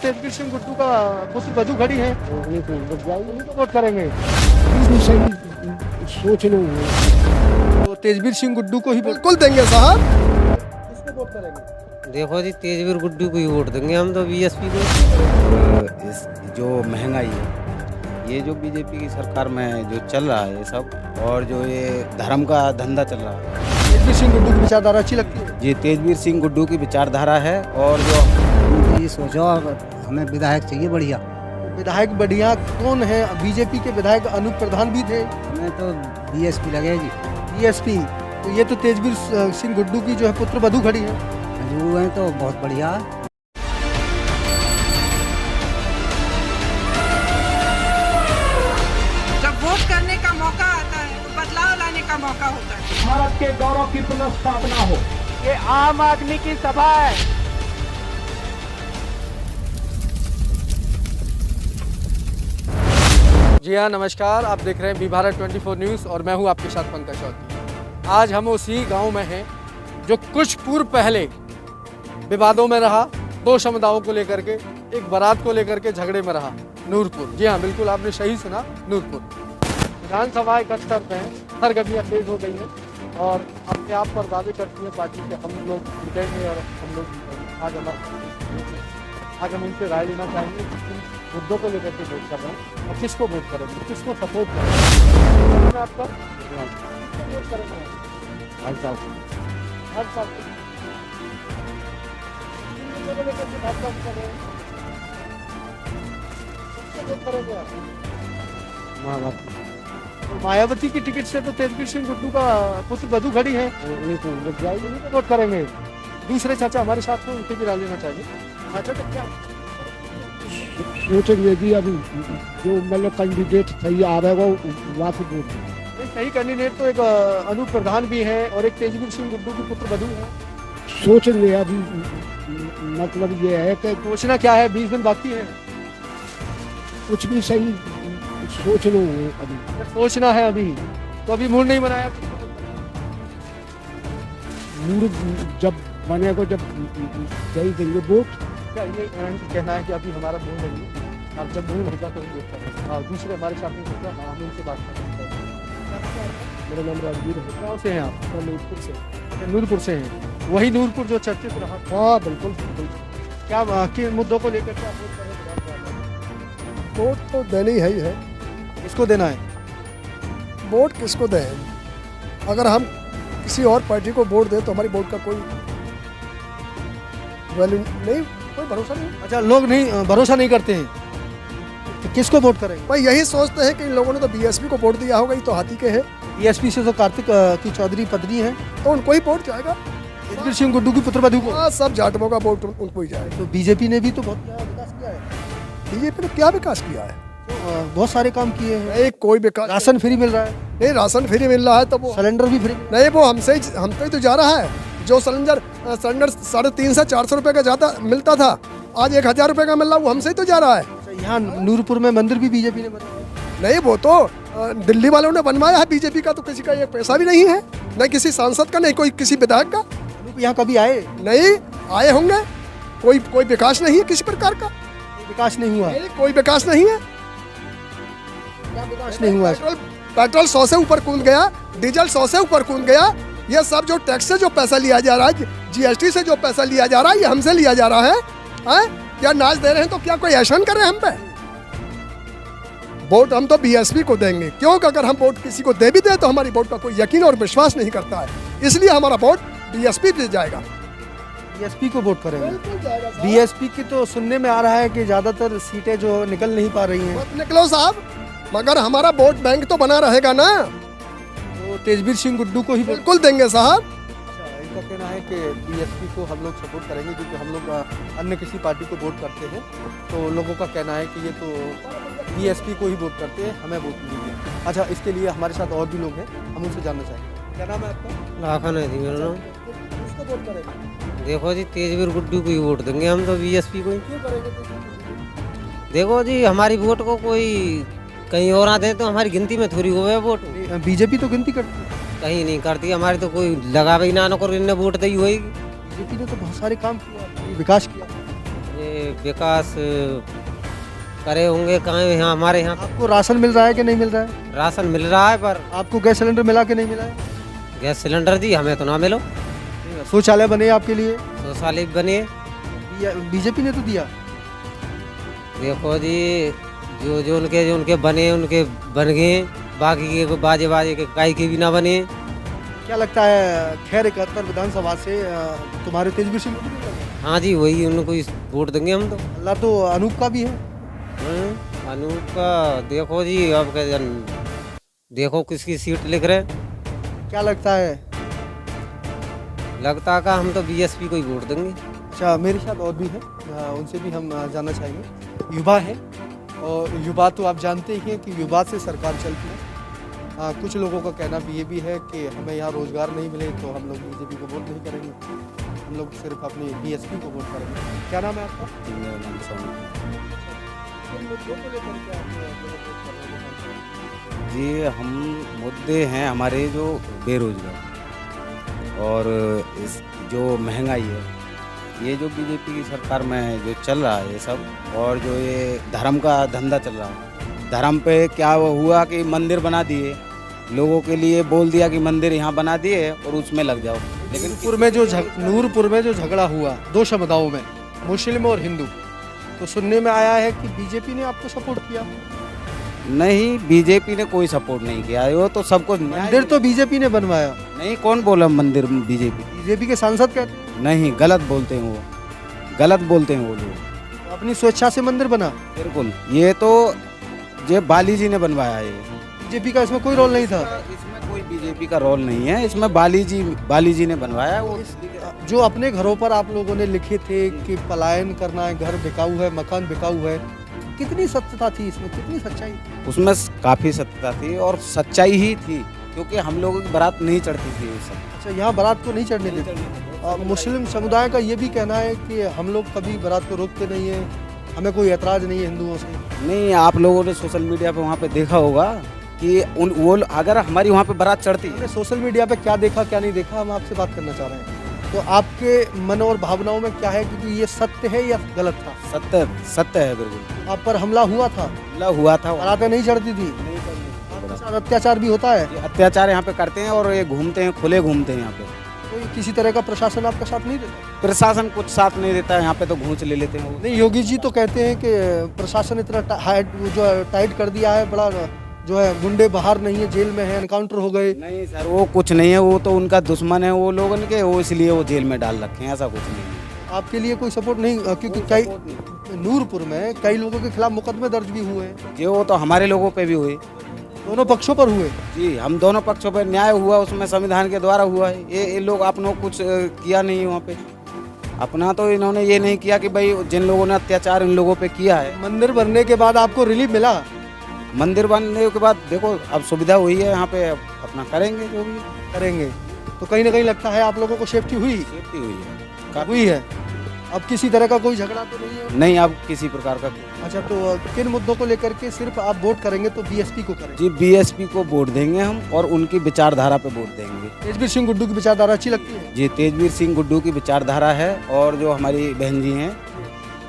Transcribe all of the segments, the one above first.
तेजवीर सिंह गुड्डू का पुत्र वधू खड़ी है, उन्हीं को वोट करेंगे। सही सोच लो। तो तेजवीर सिंह गुड्डू को ही बिल्कुल देंगे साहब। किसको वोट करेंगे? देखो जी, तेजवीर गुड्डू को ही वोट देंगे हम तो, बीएसपी को। इस जो महंगाई है, ये जो बीजेपी की सरकार में जो चल रहा है ये सब, और जो ये धर्म का धंधा चल रहा है, तेजवीर सिंह गुड्डू की विचारधारा अच्छी लगती है। ये तेजवीर सिंह गुड्डू की विचारधारा है। और जो ये सोचो, हमें विधायक चाहिए बढ़िया। विधायक बढ़िया कौन है? बीजेपी के विधायक अनूप प्रधान भी थे, हमें तो बीएसपी लगे जी। बीएसपी। तो ये तो तेजवीर सिंह गुड्डू की जो है पुत्र वधू खड़ी है। जो है तो बहुत बढ़िया। जब वोट करने का मौका आता है तो बदलाव लाने का मौका होता है। भारत के गौरव की पुनर्स्थापना हो। ये आम आदमी की सभा है। जी हाँ, नमस्कार। आप देख रहे हैं भारत 24 न्यूज़ और मैं हूँ आपके साथ पंकज चौधरी। आज हम उसी गांव में हैं जो कुछ पूर्व पहले विवादों में रहा, दो समुदायों को लेकर के, एक बारात को लेकर के झगड़े में रहा, नूरपुर। जी हाँ, बिल्कुल आपने सही सुना, नूरपुर। विधानसभा का स्तर पे सरगर्मियाँ तेज हो गई हैं और अपने आप पर दावे करती है पार्टी के हम लोग जीतेंगे और हम लोग जीतेंगे। आज हम इनसे राय लेना चाहेंगे कि मुद्दों को लेकर के वोट कर रहे हैं और किसको वोट करेंगे, किसको सपोर्ट करेंगे। आपका वोट करेंगे हर साल मायावती की टिकट से तो तेजवीर सिंह गुड्डू का पुत्र वधू खड़ी है, उन्हीं को वोट करेंगे। दूसरे चाचा हमारे साथ में, उनके भी राय लेना चाहिए। अच्छा, तो क्या सोचेंगे कि अभी जो मतलब कैंडिडेट सही आ रहा है वहाँ से वोट दें। सही कैंडिडेट तो एक अनूप प्रधान भी है और एक तेजवीर सिंह गुड्डू की पुत्र वधू है। सोचेंगे अभी, मतलब ये है कि सोचना क्या है, 20 दिन बाकी है। कुछ भी सही सोच लो। अभी सोचना है अभी, तो अभी मूड नहीं बनाया। मूड जब बनेगा, जब सही देंगे वोट। क्या ये कहना है कि अभी हमारा मूड नहीं है और जब मूड होगा तो वोट करेंगे। और दूसरे हमारे साथ में होगा, हम उनसे बात करेंगे। मेरा नाम राजवीर है। गाँव से हैं आप? नूरपुर से। नूरपुर से हैं, वही नूरपुर जो चर्चित रहा। हाँ बिल्कुल बिल्कुल। क्या किन मुद्दों को लेकर के आप वोट करेंगे? वोट तो देनी ही है। किसको देना है? वोट किसको दें? अगर हम किसी और पार्टी को वोट दें तो हमारी वोट का कोई वैल्यू नहीं, कोई भरोसा नहीं। अच्छा, लोग नहीं भरोसा नहीं करते हैं तो किसको वोट करेंगे? भाई यही सोचते हैं कि इन लोगों ने तो बीएसपी को वोट दिया होगा, ये तो हाथी के हैं, बीएसपी से तो कार्तिक की चौधरी पत्नी है, तो उनको ही वोट जाएगा। तेजवीर सिंह गुड्डू की पुत्र वधू को। हाँ, सब जाटवों का वोट उनको ही जाएगा। तो बीजेपी ने भी तो बहुत विकास किया है। बीजेपी ने क्या विकास किया है? बहुत सारे काम किए हैं। नहीं, कोई विकास। राशन फ्री मिल रहा है, नहीं, राशन फ्री मिल रहा है तो वो सिलेंडर भी फ्री। नहीं, वो हमसे ही तो जा रहा है। जो सिलेंडर 350 से 400 रुपए का जाता मिलता था, आज 1000 रुपए का मिल रहा है, वो हमसे ही तो जा रहा है। यहाँ नूरपुर में मंदिर भी बीजेपी ने बनाया। नहीं, वो तो दिल्ली वालों ने बनवाया है, बीजेपी का तो किसी का ये पैसा भी नहीं है, न किसी सांसद का, नहीं कोई किसी विधायक का। यहाँ कभी आए? नहीं आए होंगे। कोई विकास नहीं है किसी प्रकार का। विकास नहीं हुआ? नहीं, कोई विकास नहीं है। क्या विकास नहीं हुआ? पेट्रोल 100 से ऊपर कूद गया, डीजल 100 से ऊपर कूद गया। ये सब जो टैक्स से जो पैसा लिया जा रहा है, जीएसटी से जो पैसा लिया जा रहा है, ये हमसे लिया जा रहा है। क्या नाच दे रहे हैं? तो क्या कोई एहसान कर रहे हैं हम पे? वोट हम तो बीएसपी को देंगे, क्योंकि अगर हम वोट किसी को दे भी दे तो हमारी वोट का कोई यकीन और विश्वास नहीं करता है, इसलिए हमारा वोट बीएसपी पे जाएगा। बीएसपी को वोट करेंगे? बीएसपी की तो सुनने में आ रहा है कि ज्यादातर सीटें जो निकल नहीं पा रही हैं। मत निकलो साहब, मगर हमारा वोट बैंक तो बना रहेगा ना। तो तेजवीर सिंह गुड्डू को ही बिल्कुल देंगे साहब। इनका कहना है कि बीएसपी को हम लोग सपोर्ट करेंगे क्योंकि हम लोग अन्य किसी पार्टी को वोट करते हैं, तो लोगों का कहना है कि ये तो बीएसपी को ही वोट करते हैं, हमें वोट नहीं दिया। अच्छा, इसके लिए हमारे साथ और भी लोग हैं, हम उनसे जानना चाहेंगे। क्या नाम है आपका? लाखन है जी मेरा नाम। किसको वोट करेंगे? देखो जी, तेजवीर गुड्डू को ही वोट देंगे हम तो, बीएसपी को ही। क्यों करेंगे? देखो जी, हमारी वोट को कोई कहीं और आते हैं तो हमारी गिनती में थोड़ी हुए वोट। बीजेपी तो गिनती करती है। कहीं नहीं करती, हमारी तो कोई लगावे ही ना कर इन्हें वोट दी होगी। बीजेपी ने तो बहुत सारे काम किया, विकास किया। ये विकास करे होंगे कहाँ यहाँ हमारे यहाँ आपको राशन मिल रहा है कि नहीं मिल रहा है? राशन मिल रहा है पर आपको गैस सिलेंडर मिला कि नहीं मिला है? गैस सिलेंडर दी हमें तो ना मिलो। शौचालय बने आपके लिए? शौचालय बने बीजेपी ने तो दिया। देखो जी जो उनके बने उनके बन गए, बाकी के बाजे के काई के भी ना बने। क्या लगता है खैर 71 विधानसभा से तुम्हारे तेजवीर सिंह गुड्डू निकल गए? हाँ जी वही उनको वोट देंगे हम तो। अल्लाह तो अनूप का भी है। अनूप का देखो जी अब देखो किसकी सीट लिख रहे हैं। क्या लगता है? लगता का हम तो बीएसपी को ही वोट देंगे। अच्छा मेरे साथ और भी है, उनसे भी हम जानना चाहेंगे। युवा है और युवा तो आप जानते ही हैं कि युवा से सरकार चलती है। कुछ लोगों का कहना भी ये भी है कि हमें यहाँ रोजगार नहीं मिले तो हम लोग बीजेपी को वोट नहीं करेंगे, हम लोग सिर्फ अपनी बीएसपी को वोट करेंगे। क्या नाम है आपका? जी हम मुद्दे हैं हमारे जो बेरोजगार और इस जो महंगाई है, ये जो बीजेपी की सरकार में जो चल रहा है ये सब, और जो ये धर्म का धंधा चल रहा है, धर्म पे क्या हुआ कि मंदिर बना दिए, लोगों के लिए बोल दिया कि मंदिर यहाँ बना दिए और उसमें लग जाओ। लेकिन नूरपुर में जो झगड़ा हुआ दो समुदायों में, मुस्लिम और हिंदू, तो सुनने में आया है कि बीजेपी ने आपको सपोर्ट किया। नहीं, बीजेपी ने कोई सपोर्ट नहीं किया, वो तो सबको मंदिर तो बीजेपी ने बनवाया। नहीं, कौन बोला मंदिर बीजेपी के सांसद कहते हैं। नहीं, गलत बोलते हैं वो, गलत बोलते हैं वो लोग। अपनी स्वेच्छा से मंदिर बना? बिल्कुल, ये तो ये बाली जी ने बनवाया। ये बीजेपी का इसमें कोई रोल नहीं था। इसमें कोई बीजेपी का रोल नहीं है, इसमें बाली जी ने बनवाया। वो जो अपने घरों पर आप लोगों ने लिखे थे कि पलायन करना है, घर बिकाऊ है, मकान बिकाऊ है, कितनी सत्यता थी इसमें, कितनी सच्चाई? उसमें काफी सत्यता थी और सच्चाई ही थी, क्योंकि हम लोगों की बारात नहीं चढ़ती थी ये सब। अच्छा, यहाँ बारात को नहीं चढ़ने देते। मुस्लिम समुदाय का ये भी कहना है कि हम लोग कभी बारात को रोकते नहीं है, हमें कोई एतराज नहीं है हिंदुओं से। नहीं, आप लोगों ने सोशल मीडिया पे वहाँ पे देखा होगा कि वो अगर हमारी वहाँ पे बारात चढ़ती है। सोशल मीडिया पे क्या देखा क्या नहीं देखा, हम आपसे बात करना चाह रहे हैं। तो आपके मन और भावनाओं में क्या है, क्योंकि ये सत्य है या गलत था? सत्य है बिल्कुल। आप पर हमला हुआ था? हमला हुआ था, बारातें नहीं चढ़ती थी? आपके साथ अत्याचार भी होता है? अत्याचार यहाँ पे करते हैं और ये घूमते हैं, खुले घूमते हैं यहाँ पे। कोई किसी तरह का प्रशासन आपका साथ नहीं देता? प्रशासन कुछ साथ नहीं देता है यहाँ पे, तो घूंच ले लेते हैं वो। नहीं, योगी जी तो कहते हैं कि प्रशासन इतना टाइट कर दिया है, बड़ा जो है गुंडे बाहर नहीं है, जेल में है, एनकाउंटर हो गए। नहीं सर, वो कुछ नहीं है, वो तो उनका दुश्मन है वो लोगों के, वो इसलिए वो जेल में डाल रखे हैं, ऐसा कुछ नहीं है। आपके लिए कोई सपोर्ट नहीं? क्योंकि कई नूरपुर में कई लोगों के खिलाफ मुकदमे दर्ज भी हुए हैं। जी, वो तो हमारे लोगों पे भी हुए, दोनों पक्षों पर हुए। जी, हम दोनों पक्षों पर न्याय हुआ, उसमें संविधान के द्वारा हुआ है। ये लोग अपनों कुछ किया नहीं वहाँ पे, अपना तो इन्होंने ये नहीं किया कि भाई जिन लोगों ने अत्याचार इन लोगों पे किया है। मंदिर बनने के बाद आपको रिलीफ मिला? मंदिर बनने के बाद देखो अब सुविधा हुई है यहाँ पे, अपना करेंगे जो भी करेंगे। तो कहीं ना कहीं लगता है आप लोगों को सेफ्टी हुई हुई है। अब किसी तरह का कोई झगड़ा तो नहीं है? नहीं, अब किसी प्रकार का। अच्छा, तो किन मुद्दों को लेकर के सिर्फ आप वोट करेंगे? तो बीएसपी को करेंगे? जी, बीएसपी को वोट देंगे हम, और उनकी विचारधारा पे वोट देंगे। तेजवीर सिंह गुड्डू की विचारधारा अच्छी लगती है? जी, तेजवीर सिंह गुड्डू की विचारधारा है, और जो हमारी बहन जी हैं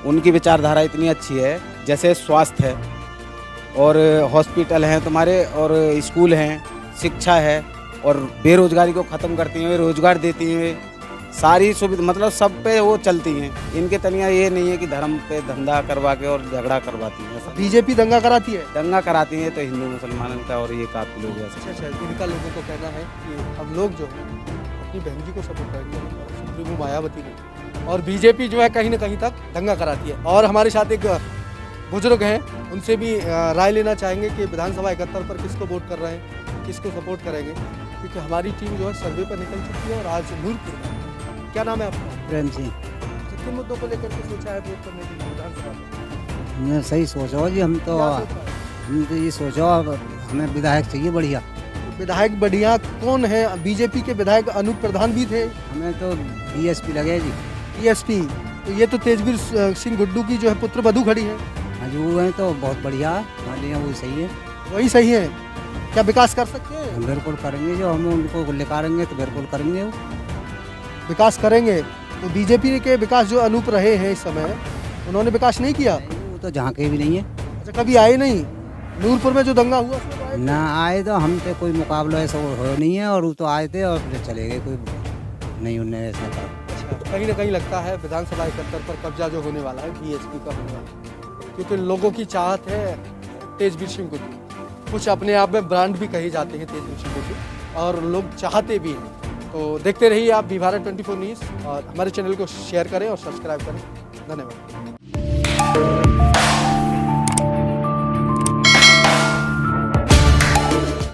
उनकी विचारधारा इतनी अच्छी है, जैसे स्वास्थ्य है और हॉस्पिटल हैं तुम्हारे, और स्कूल हैं, शिक्षा है, और बेरोजगारी को ख़त्म करती हैं, रोजगार देती हैं, सारी सुविधा, मतलब सब पे वो चलती हैं। इनके तनिया ये नहीं है कि धर्म पे धंधा करवा के और झगड़ा करवाती हैं। बीजेपी दंगा कराती है? दंगा कराती हैं तो हिंदू मुसलमानों का, और ये काफ़ी लोग ऐसे। अच्छा, इनका लोगों को कहना है कि हम लोग जो है अपनी बहन जी को सपोर्ट करेंगे, सुप्रीमो मायावती को, और बीजेपी जो है कहीं ना कहीं तक दंगा कराती है। और हमारे साथ एक बुजुर्ग हैं, उनसे भी राय लेना चाहेंगे कि विधानसभा 71 पर किसको वोट कर रहे हैं, किसको सपोर्ट करेंगे, क्योंकि हमारी टीम जो है सर्वे पर निकल चुकी है। और आज नूरपुर में, क्या नाम है आपका? प्रेम सिंह। किन मुद्दों को लेकर के सोचा है वोट करने के लिए विधानसभा में? हमने सही सोचा जी, हम तो ये सोचा हमें विधायक चाहिए बढ़िया। विधायक बढ़िया कौन है? बीजेपी के विधायक अनूप प्रधान भी थे। हमें तो बीएसपी लगे जी। बीएसपी, तो ये तो तेजवीर सिंह गुड्डू की जो है पुत्र वधू खड़ी है। हाँ जी, वो हैं तो बहुत बढ़िया है, वो सही है। वही सही है? क्या विकास कर सकते हैं? हम बिल्कुल करेंगे, जो हम उनको लेकारेंगे तो बिल्कुल करेंगे। वो विकास करेंगे। तो बीजेपी के विकास जो अनूप रहे हैं इस समय, उन्होंने विकास नहीं किया? वो तो जहाँ के भी नहीं है अच्छा, कभी आए नहीं? नूरपुर में जो दंगा हुआ उसमें तो आए थे? ना आए तो हमसे कोई मुकाबला ऐसा हो नहीं है, और वो तो आए थे और फिर चले गए, कोई नहीं उन्हें ऐसा करा। अच्छा, कहीं ना कहीं लगता है विधानसभा इकहत्तर पर कब्जा जो होने वाला है बीएसपी का होने वाला है, क्योंकि लोगों की चाहत है तेजवीर सिंह को। कुछ अपने आप में ब्रांड भी कहे जाते हैं तेजवीर सिंह को, और लोग चाहते भी हैं। तो देखते रहिए आप भारत 24 न्यूज़, और हमारे चैनल को शेयर करें और सब्सक्राइब करें। धन्यवाद।